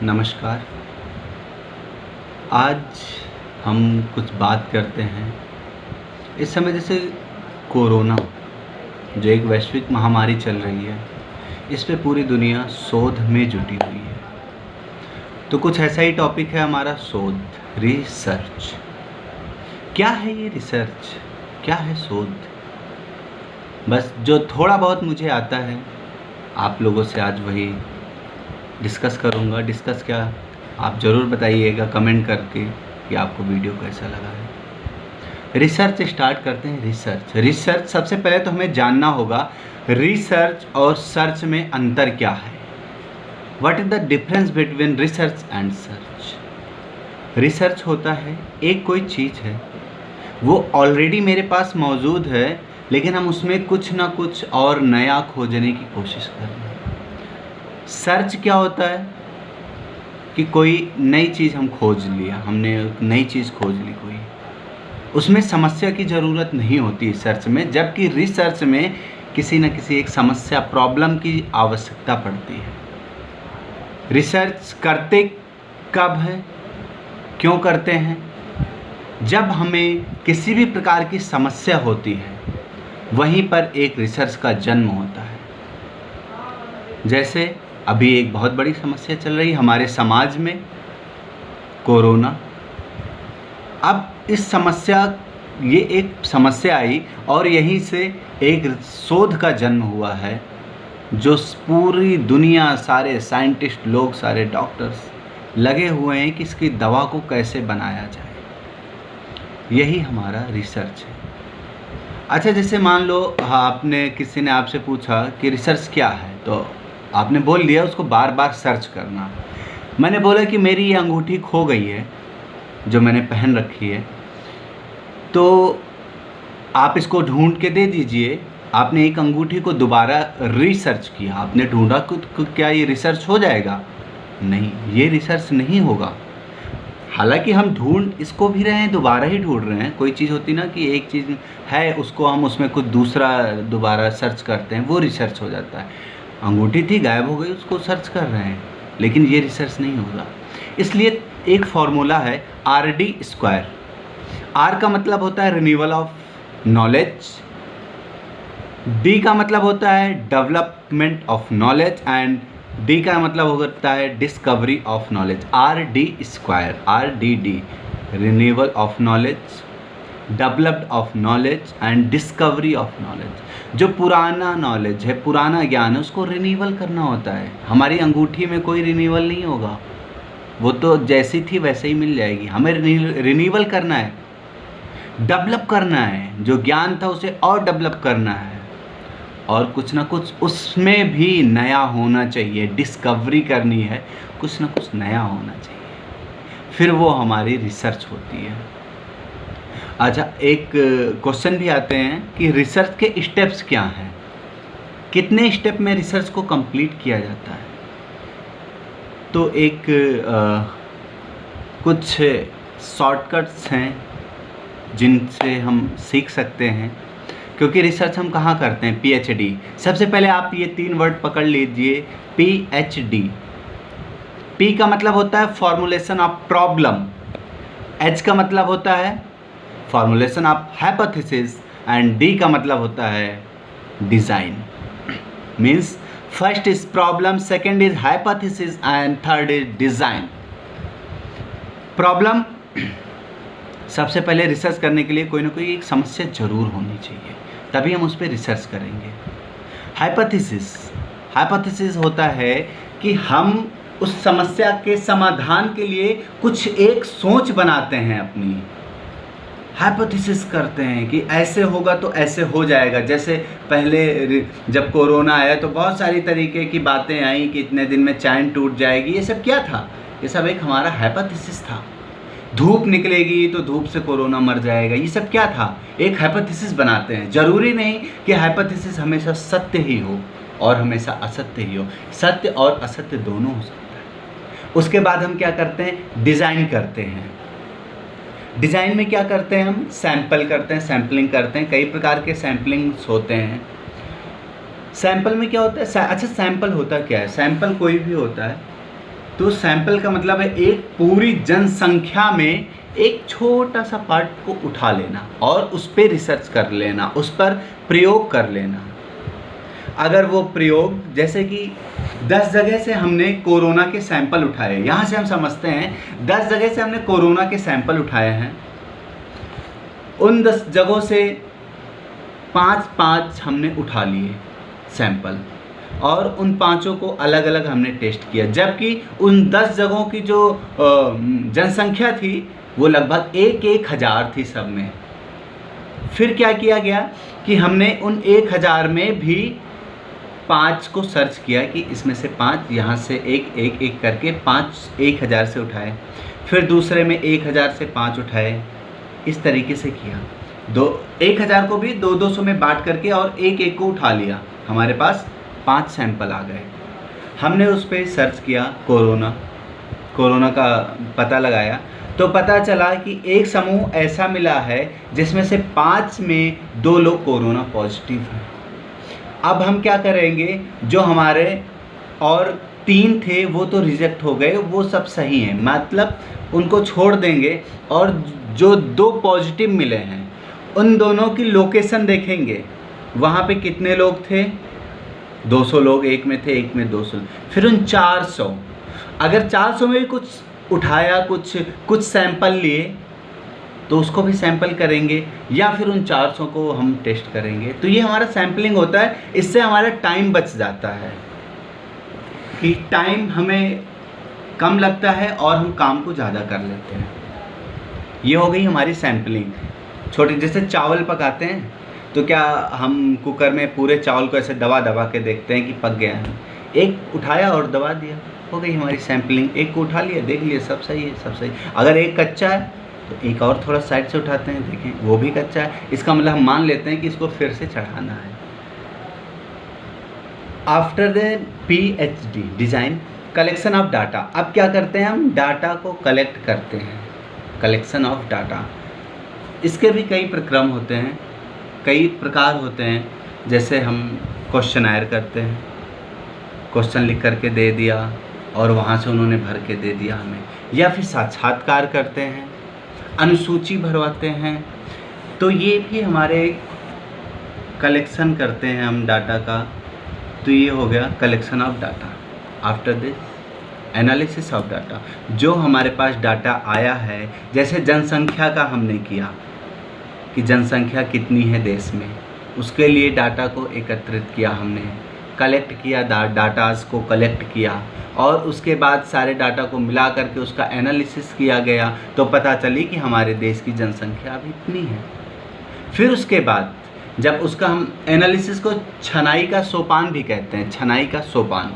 नमस्कार। आज हम कुछ बात करते हैं। इस समय जैसे कोरोना जो एक वैश्विक महामारी चल रही है, इस पे पूरी दुनिया शोध में जुटी हुई है। तो कुछ ऐसा ही टॉपिक है हमारा शोध, रिसर्च। क्या है ये रिसर्च, क्या है शोध? बस जो थोड़ा बहुत मुझे आता है आप लोगों से आज वही डिस्कस करूँगा। डिस्कस क्या, आप ज़रूर बताइएगा कमेंट करके कि आपको वीडियो कैसा लगा है। रिसर्च स्टार्ट करते हैं। रिसर्च सबसे पहले तो हमें जानना होगा रिसर्च और सर्च में अंतर क्या है। What is the difference between research and search? Research होता है एक कोई चीज़ है, वो ऑलरेडी मेरे पास मौजूद है, लेकिन हम उसमें कुछ ना कुछ और नया खोजने की कोशिश कर रहे हैं। सर्च क्या होता है कि कोई नई चीज़ हम खोज लिया, हमने नई चीज़ खोज ली कोई, उसमें समस्या की ज़रूरत नहीं होती सर्च में, जबकि रिसर्च में किसी न किसी एक समस्या, प्रॉब्लम की आवश्यकता पड़ती है। रिसर्च करते कब है, क्यों करते हैं? जब हमें किसी भी प्रकार की समस्या होती है, वहीं पर एक रिसर्च का जन्म होता है। जैसे अभी एक बहुत बड़ी समस्या चल रही है हमारे समाज में, कोरोना। अब इस समस्या, ये एक समस्या आई और यहीं से एक शोध का जन्म हुआ है, जो पूरी दुनिया, सारे साइंटिस्ट लोग, सारे डॉक्टर्स लगे हुए हैं कि इसकी दवा को कैसे बनाया जाए। यही हमारा रिसर्च है। अच्छा, जैसे मान लो आपने, किसी ने आपसे पूछा कि रिसर्च क्या है, तो आपने बोल दिया उसको बार बार सर्च करना। मैंने बोला कि मेरी ये अंगूठी खो गई है जो मैंने पहन रखी है, तो आप इसको ढूंढ के दे दीजिए। आपने एक अंगूठी को दोबारा रिसर्च किया, आपने ढूंढा, क्या ये रिसर्च हो जाएगा? नहीं, ये रिसर्च नहीं होगा। हालांकि हम ढूंढ इसको भी रहे हैं, दोबारा ही ढूंढ रहे हैं। कोई चीज़ होती ना कि एक चीज़ है, उसको हम उसमें कुछ दूसरा दोबारा सर्च करते हैं, वो रिसर्च हो जाता है। अंगूठी थी, गायब हो गई, उसको सर्च कर रहे हैं, लेकिन ये रिसर्च नहीं होगा। इसलिए एक फॉर्मूला है RD²। R का मतलब होता है रिन्यूअल ऑफ नॉलेज, D का मतलब होता है development of knowledge, and D का मतलब होता है discovery of knowledge. RD², renewal of knowledge, developed of knowledge and discovery of knowledge. जो पुराना नॉलेज है, पुराना ज्ञान है, उसको रिन्यूअल करना होता है। हमारी अंगूठी में कोई रिन्यूअल नहीं होगा, वो तो जैसी थी वैसे ही मिल जाएगी। हमें रिन्यूअल करना है, डेवलप करना है। जो ज्ञान था उसे और डेवलप करना है, और कुछ ना कुछ उसमें भी नया होना चाहिए। डिस्कवरी करनी है, कुछ ना कुछ नया होना चाहिए, फिर वो हमारी रिसर्च होती है। अच्छा, एक क्वेश्चन भी आते हैं कि रिसर्च के स्टेप्स क्या हैं, कितने स्टेप में रिसर्च को कंप्लीट किया जाता है। तो एक कुछ शॉर्टकट्स हैं जिनसे हम सीख सकते हैं, क्योंकि रिसर्च हम कहाँ करते हैं? PhD। सबसे पहले आप ये 3 वर्ड पकड़ लीजिए, PhD। P का मतलब होता है फॉर्मुलेशन ऑफ प्रॉब्लम, H का मतलब होता है formulation of hypothesis, and D का मतलब होता है design. Means first is problem, second is hypothesis, and third is design. Problem, सबसे पहले रिसर्च करने के लिए कोई ना कोई एक समस्या जरूर होनी चाहिए, तभी हम उस पर रिसर्च करेंगे। हाइपोथेसिस होता है कि हम उस समस्या के समाधान के लिए कुछ एक सोच बनाते हैं, अपनी हाइपोथेसिस करते हैं कि ऐसे होगा तो ऐसे हो जाएगा। जैसे पहले जब कोरोना आया तो बहुत सारी तरीके की बातें आई कि इतने दिन में चैन टूट जाएगी। ये सब क्या था? ये सब एक हमारा हाइपोथेसिस था। धूप निकलेगी तो धूप से कोरोना मर जाएगा, ये सब क्या था? एक हाइपोथेसिस बनाते हैं। ज़रूरी नहीं कि हाइपोथेसिस हमेशा सत्य ही हो और हमेशा असत्य ही हो, सत्य और असत्य दोनों हो सकता है। उसके बाद हम क्या करते हैं? डिज़ाइन करते हैं। डिज़ाइन में क्या करते हैं? हम सैंपल करते हैं, सैम्पलिंग करते हैं। कई प्रकार के सैम्पलिंग्स होते हैं। सैंपल में क्या होता है? अच्छा, सैंपल होता क्या है? सैंपल कोई भी होता है तो सैंपल का मतलब है एक पूरी जनसंख्या में एक छोटा सा पार्ट को उठा लेना और उस पर रिसर्च कर लेना, उस पर प्रयोग कर लेना। अगर वो प्रयोग, जैसे कि 10 जगह से हमने कोरोना के सैंपल उठाए, यहाँ से हम समझते हैं 10 जगह से हमने कोरोना के सैंपल उठाए हैं, उन 10 जगहों से 5-5 हमने उठा लिए सैंपल और उन 5 को अलग अलग हमने टेस्ट किया, जबकि उन 10 जगहों की जो जनसंख्या थी वो लगभग 1,000 थी सब में। फिर क्या किया गया कि हमने उन 1,000 में भी 5 को सर्च किया कि इसमें से 5, यहाँ से एक करके 5 1,000 से उठाए, फिर दूसरे में 1,000 से 5 उठाए, इस तरीके से किया। 1,000 को भी 200 में बांट करके और एक को उठा लिया, हमारे पास 5 सैंपल आ गए। हमने उस पर सर्च किया, कोरोना का पता लगाया, तो पता चला कि एक समूह ऐसा मिला है जिसमें से 5 में 2 लोग कोरोना पॉजिटिव हैं। अब हम क्या करेंगे, जो हमारे और 3 थे वो तो रिजेक्ट हो गए, वो सब सही हैं, मतलब उनको छोड़ देंगे, और जो 2 पॉजिटिव मिले हैं उन दोनों की लोकेशन देखेंगे, वहाँ पे कितने लोग थे, 200 लोग एक में थे, एक में 200। फिर उन 400, अगर 400 में भी कुछ उठाया, कुछ सैंपल लिए, तो उसको भी सैंपल करेंगे, या फिर उन 400 को हम टेस्ट करेंगे। तो ये हमारा सैंपलिंग होता है, इससे हमारा टाइम बच जाता है, कि टाइम हमें कम लगता है और हम काम को ज़्यादा कर लेते हैं। ये हो गई हमारी सैंपलिंग। छोटी, जैसे चावल पकाते हैं तो क्या हम कुकर में पूरे चावल को ऐसे दबा दबा के देखते हैं कि पक गया है, एक उठाया और दबा दिया, हो गई हमारी सैंपलिंग। एक को उठा लिया, देख लिया सब सही है, सब सही। अगर एक कच्चा है तो एक और थोड़ा साइड से उठाते हैं, देखें वो भी कच्चा है, इसका मतलब हम मान लेते हैं कि इसको फिर से चढ़ाना है। After the PhD design collection of data, अब क्या करते हैं, हम डाटा को कलेक्ट करते हैं, कलेक्शन ऑफ डाटा। इसके भी कई प्रक्रम होते हैं, कई प्रकार होते हैं। जैसे हम क्वेश्चनायर करते हैं, क्वेश्चन लिख करके दे दिया और वहाँ से उन्होंने भर के दे दिया हमें, या फिर साक्षात्कार करते हैं, अनुसूची भरवाते हैं। तो ये भी हमारे कलेक्शन करते हैं हम डाटा का। तो ये हो गया collection of data. After this analysis of data, जो हमारे पास डाटा आया है, जैसे जनसंख्या का हमने किया कि जनसंख्या कितनी है देश में, उसके लिए डाटा को एकत्रित किया हमने, कलेक्ट किया, डाटास को कलेक्ट किया, और उसके बाद सारे डाटा को मिला करके उसका एनालिसिस किया गया, तो पता चली कि हमारे देश की जनसंख्या अभी इतनी है। फिर उसके बाद जब उसका हम एनालिसिस को छनाई का सोपान भी कहते हैं, छनाई का सोपान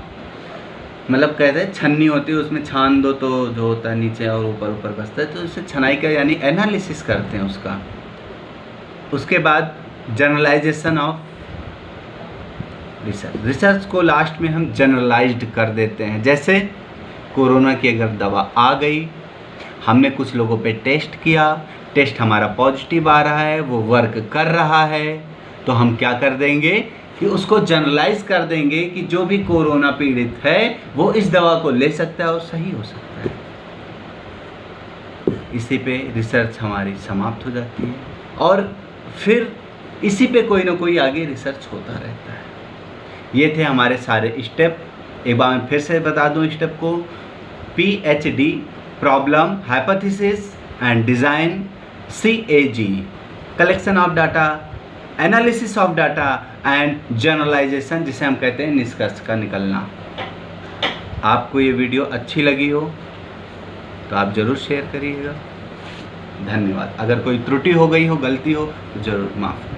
मतलब कहते हैं छन्नी होती है, उसमें छान दो तो जो होता है नीचे और ऊपर ऊपर बसता है, तो उससे छनाई का यानी एनालिसिस करते हैं उसका। उसके बाद जनरलाइजेशन ऑफ रिसर्च, रिसर्च को लास्ट में हम जनरलाइज्ड कर देते हैं। जैसे कोरोना की अगर दवा आ गई, हमने कुछ लोगों पे टेस्ट किया, टेस्ट हमारा पॉजिटिव आ रहा है, वो वर्क कर रहा है, तो हम क्या कर देंगे कि उसको जनरलाइज कर देंगे कि जो भी कोरोना पीड़ित है वो इस दवा को ले सकता है और सही हो सकता है। इसी पे रिसर्च हमारी समाप्त हो जाती है, और फिर इसी पे कोई ना कोई आगे रिसर्च होता रहता है। ये थे हमारे सारे स्टेप। एक बार मैं फिर से बता दूं स्टेप को, PhD problem, hypothesis and design, CAG collection of data, analysis of data and generalisation, जिसे हम कहते हैं निष्कर्ष का निकलना। आपको ये वीडियो अच्छी लगी हो तो आप ज़रूर शेयर करिएगा। धन्यवाद। अगर कोई त्रुटि हो गई हो, गलती हो तो ज़रूर माफ़